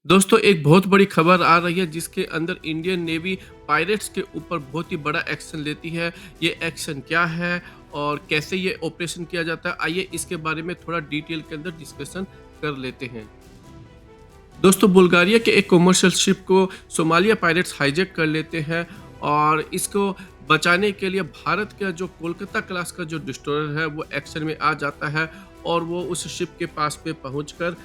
दोस्तों एक बहुत बड़ी खबर आ रही है जिसके अंदर इंडियन नेवी पायरेट्स के ऊपर बहुत ही बड़ा एक्शन लेती है। ये एक्शन क्या है और कैसे ये ऑपरेशन किया जाता है, आइए इसके बारे में थोड़ा डिटेल के अंदर डिस्कशन कर लेते हैं। दोस्तों बुल्गारिया के एक कमर्शियल शिप को सोमालिया पायरेट्स हाईजैक कर लेते हैं और इसको बचाने के लिए भारत का जो कोलकाता क्लास का जो डिस्ट्रॉयर है वो एक्शन में आ जाता है और वो उस शिप के पास पे पहुंचकर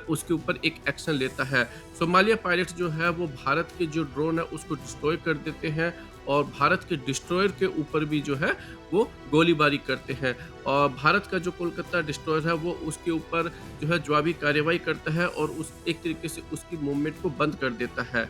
उसके ऊपर एक एक्शन लेता है। सोमालिया पायरेट्स जो है वो भारत के जो ड्रोन है उसको डिस्ट्रॉय कर देते हैं और भारत के डिस्ट्रॉयर के ऊपर भी जो है वो गोलीबारी करते हैं और भारत का जो कोलकाता डिस्ट्रॉयर है वो उसके ऊपर जो है जवाबी कार्रवाई करता है और उस एक तरीके से उसकी मूवमेंट को बंद कर देता है।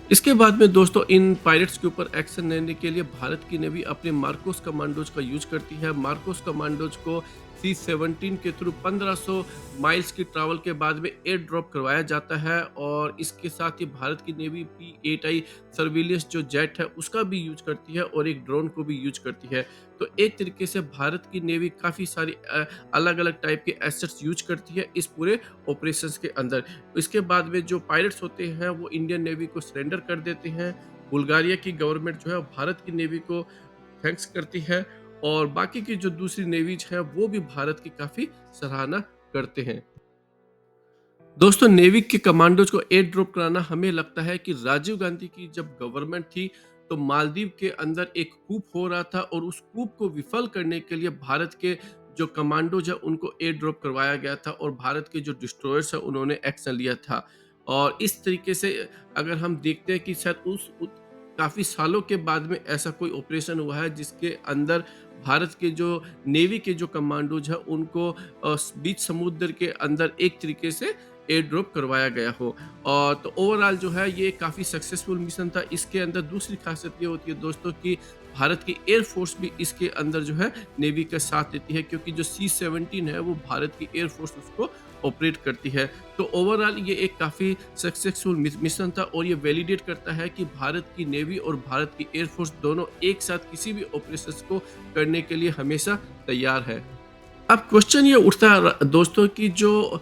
इसके बाद में दोस्तों इन पायरेट्स के ऊपर एक्शन लेने के लिए भारत की नेवी अपने मार्कोस कमांडोज का यूज करती है। मार्कोस कमांडोज को C-17 के थ्रू 1500 माइल्स की ट्रैवल के बाद में एयर ड्रॉप करवाया जाता है और इसके साथ ही भारत की नेवी P-8I सर्विलियंस जो जेट है उसका भी यूज करती है और एक ड्रोन को भी यूज करती है। तो एक तरीके से भारत की नेवी काफ़ी सारी अलग अलग टाइप के एसेट्स यूज करती है इस पूरे ऑपरेशंस के अंदर। इसके बाद में जो पायलट्स होते हैं वो इंडियन नेवी को सरेंडर कर देते हैं। बुल्गारिया की गवर्नमेंट जो है भारत की नेवी को थैंक्स करती है और बाकी की जो दूसरी नेवीज हैं वो भी भारत की काफ़ी सराहना करते हैं। दोस्तों नेवी के कमांडोज को एयर ड्रॉप कराना, हमें लगता है कि राजीव गांधी की जब गवर्नमेंट थी तो मालदीव के अंदर एक कूप हो रहा था और उस कूप को विफल करने के लिए भारत के जो कमांडोज है उनको एयर ड्रॉप करवाया गया था और भारत के जो डिस्ट्रॉयर्स है उन्होंने एक्शन लिया था। और इस तरीके से अगर हम देखते हैं कि शायद काफी सालों के बाद में ऐसा कोई ऑपरेशन हुआ है जिसके अंदर भारत के जो नेवी के जो कमांडोज है उनको बीच समुद्र के अंदर एक तरीके से एयर ड्रॉप करवाया गया हो। और तो ओवरऑल जो है ये काफ़ी सक्सेसफुल मिशन था। इसके अंदर दूसरी खासियत ये होती है दोस्तों कि भारत की एयर फोर्स भी इसके अंदर जो है नेवी का साथ देती है क्योंकि जो C-17 है वो भारत की एयर फोर्स उसको ऑपरेट करती है। तो ओवरऑल ये एक काफ़ी सक्सेसफुल मिशन था और ये वैलिडेट करता है कि भारत की नेवी और भारत की एयर फोर्स दोनों एक साथ किसी भी ऑपरेशंस को करने के लिए हमेशा तैयार है। अब क्वेश्चन ये उठता है दोस्तों कि जो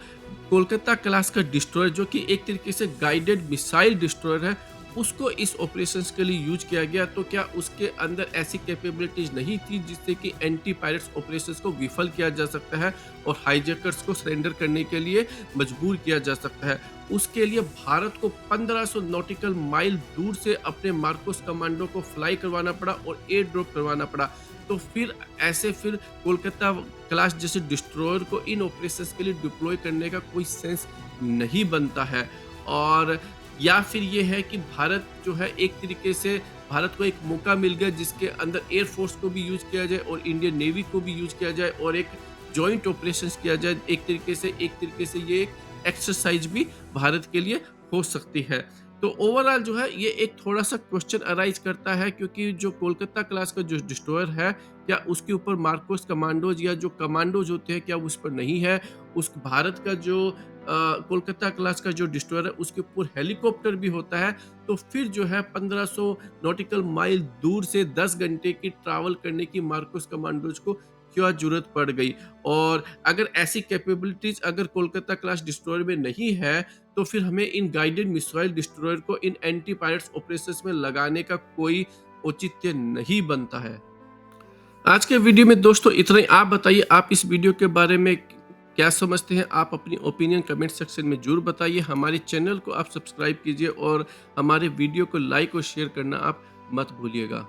कोलकाता क्लास का डिस्ट्रॉयर जो कि एक तरीके से गाइडेड मिसाइल डिस्ट्रॉयर है उसको इस ऑपरेशंस के लिए यूज किया गया, तो क्या उसके अंदर ऐसी कैपेबिलिटीज नहीं थी जिससे कि एंटी पायरेट्स ऑपरेशंस को विफल किया जा सकता है और हाईजैकर्स को सरेंडर करने के लिए मजबूर किया जा सकता है। उसके लिए भारत को 1500 नॉटिकल माइल दूर से अपने मार्कोस कमांडो को फ्लाई करवाना पड़ा और एयर ड्रॉप करवाना पड़ा। तो फिर कोलकाता क्लास जैसे डिस्ट्रॉयर को इन ऑपरेशंस के लिए डिप्लॉय करने का कोई सेंस नहीं बनता है। और या फिर ये है कि भारत जो है एक तरीके से भारत को एक मौका मिल गया जिसके अंदर एयर फोर्स को भी यूज किया जाए और इंडियन नेवी को भी यूज किया जाए और एक जॉइंट ऑपरेशंस किया जाए। एक तरीके से ये एक एक्सरसाइज भी भारत के लिए हो सकती है। तो ओवरऑल जो है ये एक थोड़ा सा क्वेश्चन अराइज करता है क्योंकि जो कोलकाता क्लास का जो डिस्ट्रॉयर है क्या उसके ऊपर मार्कोस कमांडोज या जो कमांडोज होते हैं क्या उस पर नहीं है। उस भारत का जो कोलकाता क्लास का जो डिस्ट्रॉयर है उसके ऊपर हेलीकॉप्टर भी होता है। तो फिर जो है 1500 नॉटिकल माइल दूर से 10 घंटे की ट्रैवल करने की मार्कोस कमांडोज को क्या जरूरत पड़ गई। और अगर ऐसी कैपेबिलिटीज अगर कोलकाता क्लास डिस्ट्रॉयर में नहीं है तो फिर हमें इन गाइडेड मिसाइल डिस्ट्रॉयर को इन एंटी पायरेट्स ऑपरेशंस में लगाने का कोई औचित्य नहीं बनता है। आज के वीडियो में दोस्तों इतना ही। आप बताइए आप इस वीडियो के बारे में क्या समझते हैं। आप अपनी ओपिनियन कमेंट सेक्शन में जरूर बताइए। हमारे चैनल को आप सब्सक्राइब कीजिए और हमारे वीडियो को लाइक और शेयर करना आप मत भूलिएगा।